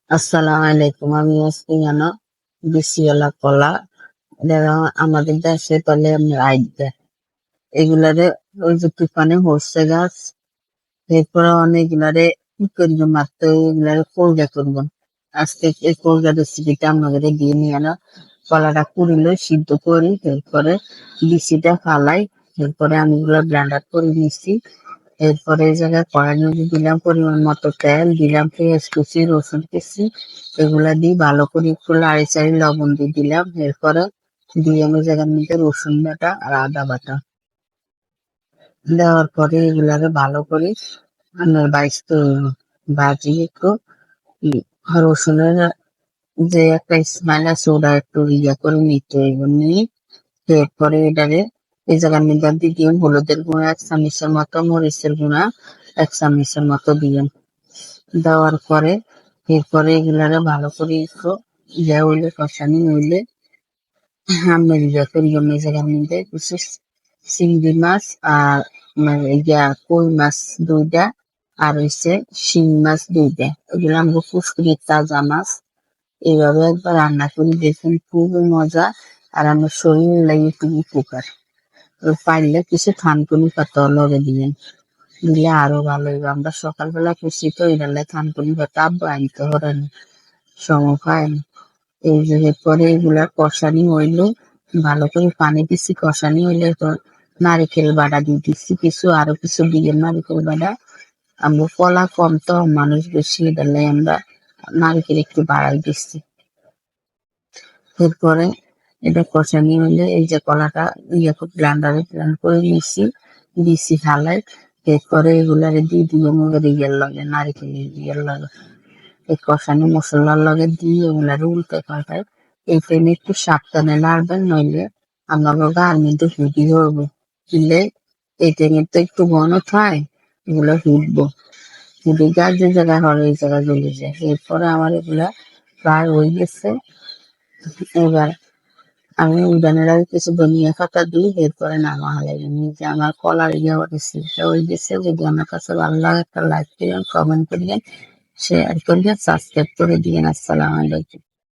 আসসালামু আলাইকুম। আমি আজকে জানো বিসিওয়ালা কলা, এটা আমাদের দেশে বলে রাইট। এগুলারে ওই যে তুফানে হচ্ছে গাছ, এরপরে অনেকগুলারে কি করবো মারতে, এগুলারে কলগা করবো। আজকে এই কলগা রেসিপিটা আপনাদের দিয়ে নিয়ে আনো। কলাটা কুড়িলে সিদ্ধ করি, এরপরে বিচিটা ফালাই, এরপরে আমি এগুলো ব্লেন্ডার করে নিচ্ছি। এরপরে এই জায়গায় কড়াই মধ্যে দিলাম পরিমাণ মতো তেল, দিলাম পেঁয়াজ কুচি, রসুন কুচি, এগুলা দিয়ে ভালো করে একটু লাড়ি চাড়ি লবণ দিয়ে দিলাম। এরপরে দিয়ে আমি জায়গার মধ্যে রসুন বাটা আর আদা বাটা দেওয়ার পরে এগুলাকে ভালো করে আপনার বাইশতে ভাজি একটু। উম, রসুনের যে একটা স্মেল আছে ওটা একটু করে নিতে হইব, নিয়ে এরপরে এটারে এই জায়গার মধ্যে দিয়ে হলুদের গুঁড়া 1 চামচের মতো, মরিচের গুঁড়া 1 চামচের মতো দিয়েন। দেওয়ার পরে এরপরে এগুলারে ভালো করে একটু হইলে কষানি হইলে আমি করি এই জায়গার মধ্যে কিছু চিংড়ি মাছ আর কই মাছ 2টা আর হচ্ছে শিং মাছ 2টা, এগুলো আমাকে পুষ্করি তাজা মাছ। এইভাবে একবার রান্না করি দেখুন, খুবই মজা। আর আমার শরীর লাগে খুবই উপকার। পারলে কিছু থানকুনি পাতা লগে দিবেন, দিলে আরো ভালো হইবে। আমরা সকালবেলা খুশি তো এটালে থানকুনি পাতা আব্বা আনতে হরেন, সময় পায় না। এই যে এরপরে এগুলা কষানি হইলো, ভালো করে পানি দিচ্ছি, কষানি হইলে তো নারিকেল বাটা দিয়ে দিচ্ছি কিছু, আরো কিছু দিয়ে নারিকেল বাটা। আমরা কলা কম তো, মানুষ বেশি, এটালে আমরা নারিকেল একটু বাড়াই দিচ্ছি। এরপরে এটা কষানি হইলে এই যে কলাটা ব্লেন্ডারে ব্লেন্ড করে নিচ্ছি, দিচ্ছি হালাই। এরপরে এগুলারে দিয়ে দিয়ে মগের ইয়ের লগে নারিকেল ইয়ের লগে এই কষানি মশলার লগে দিয়ে এগুলারে উল্টে পাল্টায়। এই টাইমে একটু সাবধানে নাড়বেন, নইলে আপনার গার মধ্যে হুডি ধরবে। দিলে এই টাইমে তো একটু ঘন থাকে, এগুলো হুটবো। হুডি গাছ যে জায়গায় হয় এই জায়গায় জ্বলে যায়। এরপরে আমার এগুলা প্রায় হয়ে গেছে। এবার আমি উঠানের আগে কিছু ধনিয়া পাতা দিই, এরপরে নামা লাগে নিজে। আমার কলার রেসিপিটা হয়ে গেছে। যদি আমার কাছে ভালো লাগে একটা লাইক দিবেন, কমেন্ট করিবেন, শেয়ার করিবেন, সাবস্ক্রাইব করে দিবেন। আসসালামু আলাইকুম।